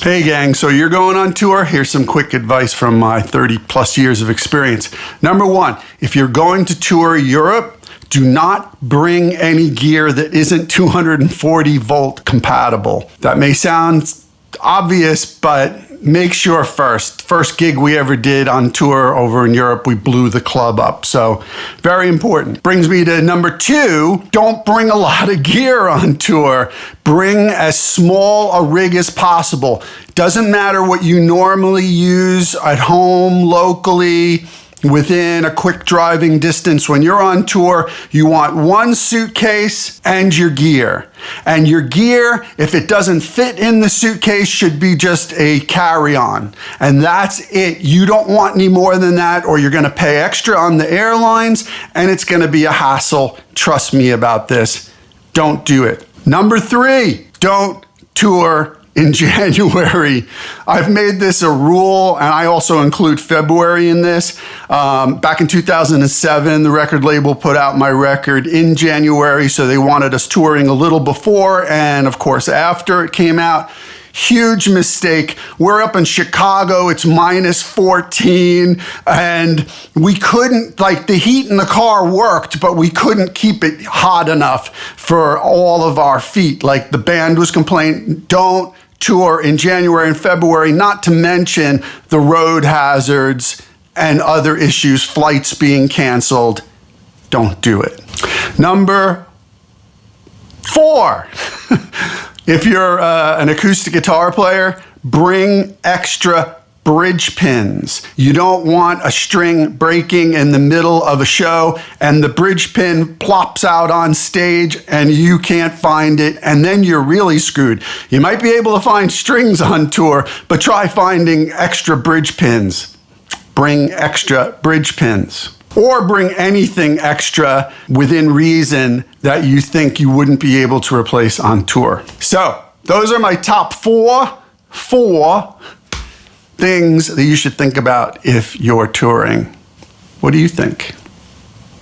Hey gang, so you're going on tour? Here's some quick advice from my 30 plus years of experience. Number one, if you're going to tour Europe, do not bring any gear that isn't 240 volt compatible. That may sound obvious, but make sure first gig we ever did on tour over in Europe, we blew the club up. So very important. Brings me to number two, don't bring a lot of gear on tour. Bring as small a rig as possible. Doesn't matter what you normally use at home, locally, within a quick driving distance. When you're on tour, you want one suitcase and your gear. And your gear, if it doesn't fit in the suitcase, should be just a carry-on. And that's it. You don't want any more than that, or you're gonna pay extra on the airlines, and it's gonna be a hassle. Trust me about this. Don't do it. Number three, don't tour in January. I've made this a rule, and I also include February in this. Back in 2007, the record label put out my record in January, so they wanted us touring a little before and, of course, after it came out. Huge mistake. We're up in Chicago, it's minus 14, and we couldn't, the heat in the car worked, but we couldn't keep it hot enough for all of our feet. The band was complaining, don't tour in January and February, not to mention the road hazards and other issues, flights being canceled. Don't do it. Number four. If you're an acoustic guitar player, bring extra bridge pins. You don't want a string breaking in the middle of a show and the bridge pin plops out on stage and you can't find it, and then you're really screwed. You might be able to find strings on tour, but try finding extra bridge pins. Bring extra bridge pins. Or bring anything extra within reason that you think you wouldn't be able to replace on tour. So, those are my top four things that you should think about if you're touring. What do you think?